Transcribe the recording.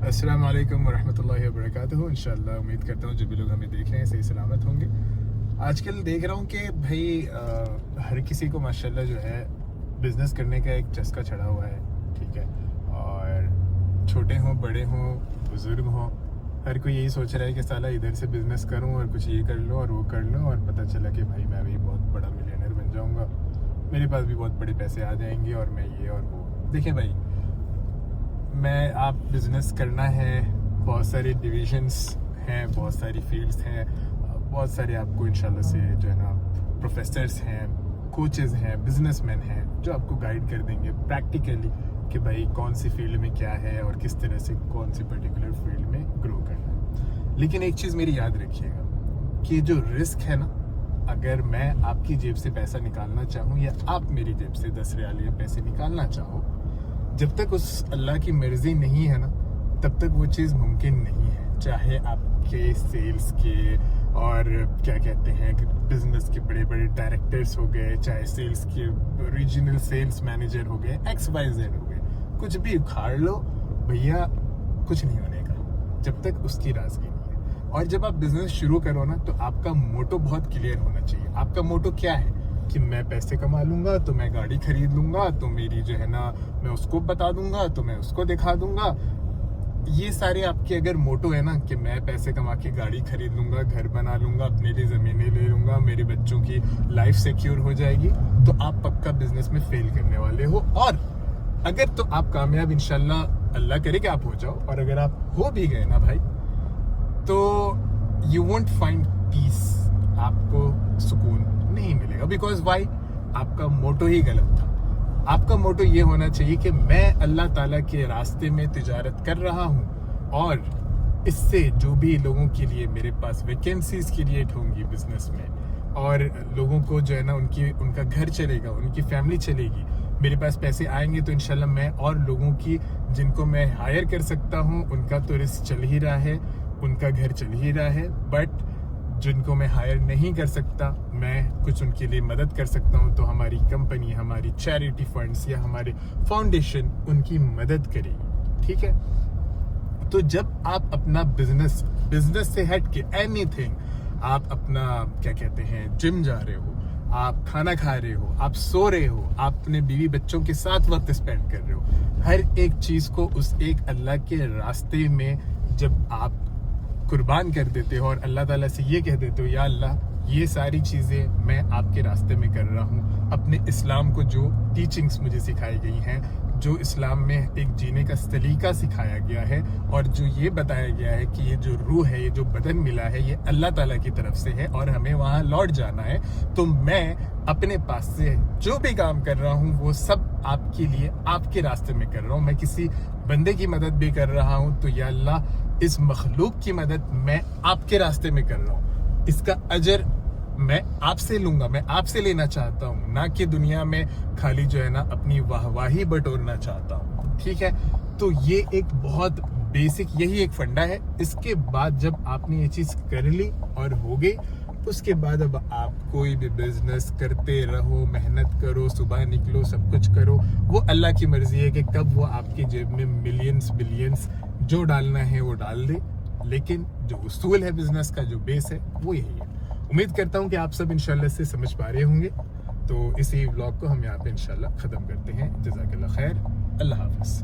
السلام علیکم ورحمۃ اللہ وبرکاتہ. انشاءاللہ امید کرتا ہوں جو بھی لوگ ہمیں دیکھ رہے ہیں صحیح سلامت ہوں گے. آج کل دیکھ رہا ہوں کہ بھائی ہر کسی کو ماشاءاللہ جو ہے بزنس کرنے کا ایک چسکا چڑھا ہوا ہے. ٹھیک ہے, اور چھوٹے ہوں بڑے ہوں بزرگ ہوں, ہر کوئی یہی سوچ رہا ہے کہ سالہ ادھر سے بزنس کروں اور کچھ یہ کر لوں اور وہ کر لوں, اور پتہ چلا کہ بھائی میں بھی بہت بڑا ملینئر بن جاؤں گا, میرے پاس بھی بہت بڑے پیسے آ جائیں گے اور میں یہ اور وہ. دیکھیں بھائی, میں آپ بزنس کرنا ہے, بہت سارے ڈویژنس ہیں, بہت ساری فیلڈس ہیں, بہت سارے آپ کو انشاءاللہ سے جو ہے نا پروفیسرز ہیں, کوچز ہیں, بزنس مین ہیں جو آپ کو گائیڈ کر دیں گے پریکٹیکلی کہ بھائی کون سی فیلڈ میں کیا ہے اور کس طرح سے کون سی پرٹیکولر فیلڈ میں گرو کرنا ہے. لیکن ایک چیز میری یاد رکھیے گا کہ جو رسک ہے نا, اگر میں آپ کی جیب سے پیسہ نکالنا چاہوں یا آپ میری جیب سے 10 ریال یا پیسے نکالنا چاہو, جب تک اس اللہ کی مرضی نہیں ہے نا تب تک وہ چیز ممکن نہیں ہے. چاہے آپ کے سیلز کے اور کیا کہتے ہیں کہ بزنس کے بڑے بڑے ڈائریکٹرز ہو گئے, چاہے سیلز کے ریجنل سیلز مینیجر ہو گئے, XYZ ہو گئے, کچھ بھی اکھاڑ لو بھیا, کچھ نہیں ہونے کا جب تک اس کی رازگی نہیں ہے. اور جب آپ بزنس شروع کرو نا تو آپ کا موٹو بہت کلیئر ہونا چاہیے. آپ کا موٹو کیا ہے کہ میں پیسے کما لوں گا تو میں گاڑی خرید لوں گا, تو میری جو ہے نا میں اس کو بتا دوں گا, تو میں اس کو دکھا دوں گا. یہ سارے آپ کے اگر موٹو ہے نا کہ میں پیسے کما کے گاڑی خرید لوں گا, گھر بنا لوں گا, اپنے لیے زمینیں لے لوں گا, میرے بچوں کی لائف سیکیور ہو جائے گی, تو آپ پکا بزنس میں فیل کرنے والے ہو. اور اگر تو آپ کامیاب انشاءاللہ اللہ کرے کہ آپ ہو جاؤ, اور اگر آپ ہو بھی گئے نا بھائی تو یو وونٹ فائنڈ پیس, آپ کو سکون نہیں ملے گا. بیکاز وائی, آپ کا موٹو ہی غلط تھا. آپ کا موٹو یہ ہونا چاہیے کہ میں اللہ تعالیٰ کے راستے میں تجارت کر رہا ہوں, اور اس سے جو بھی لوگوں کے لیے میرے پاس ویکینسیز کریٹ ہوں گی بزنس میں, اور لوگوں کو جو ہے نا ان کا گھر چلے گا, ان کی فیملی چلے گی, میرے پاس پیسے آئیں گے, تو انشاءاللہ میں اور لوگوں کی جن کو میں ہائر کر سکتا ہوں ان کا تو رزق چل ہی رہا ہے, ان کا گھر چل ہی رہا ہے. بٹ جن کو میں ہائر نہیں کر سکتا, میں کچھ ان کے لیے مدد کر سکتا ہوں, تو ہماری کمپنی, ہماری چیریٹی فنڈز یا ہمارے فاؤنڈیشن ان کی مدد کرے گی. ٹھیک ہے, تو جب آپ اپنا بزنس سے ہٹ کے اینی تھنگ, آپ اپنا کیا کہتے ہیں جم جا رہے ہو, آپ کھانا کھا رہے ہو, آپ سو رہے ہو, آپ اپنے بیوی بچوں کے ساتھ وقت اسپینڈ کر رہے ہو, ہر ایک چیز کو اس ایک اللہ کے راستے میں جب آپ قربان کر دیتے ہو اور اللہ تعالیٰ سے یہ کہہ دیتے ہو یا اللہ یہ ساری چیزیں میں آپ کے راستے میں کر رہا ہوں, اپنے اسلام کو جو ٹیچنگز مجھے سکھائی گئی ہیں, جو اسلام میں ایک جینے کا طریقہ سکھایا گیا ہے, اور جو یہ بتایا گیا ہے کہ یہ جو روح ہے, یہ جو بدن ملا ہے, یہ اللہ تعالیٰ کی طرف سے ہے اور ہمیں وہاں لوٹ جانا ہے, تو میں اپنے پاس سے جو بھی کام کر رہا ہوں وہ سب آپ کے لیے آپ کے راستے میں کر رہا ہوں. میں کسی بندے کی مدد بھی کر رہا ہوں تو یا اللہ اس مخلوق کی مدد میں آپ کے راستے میں کر رہا ہوں, اس کا اجر میں آپ سے لوں گا, میں آپ سے لینا چاہتا ہوں, نہ کہ دنیا میں خالی جو ہے نا اپنی واہواہی بٹورنا چاہتا ہوں. ٹھیک ہے, تو یہ ایک بہت بیسک, یہی ایک فنڈا ہے. اس کے بعد جب آپ نے یہ چیز کر لی اور ہو گئی, اس کے بعد اب آپ کوئی بھی بزنس کرتے رہو, محنت کرو, صبح نکلو, سب کچھ کرو, وہ اللہ کی مرضی ہے کہ کب وہ آپ کی جیب میں ملینز بلینز جو ڈالنا ہے وہ ڈال دے. لیکن جو اصول ہے بزنس کا, جو بیس ہے, وہ یہی ہے. امید کرتا ہوں کہ آپ سب انشاءاللہ سے سمجھ پا رہے ہوں گے. تو اسی ولاگ کو ہم یہاں پہ انشاءاللہ ختم کرتے ہیں. جزاک اللہ خیر, اللہ حافظ.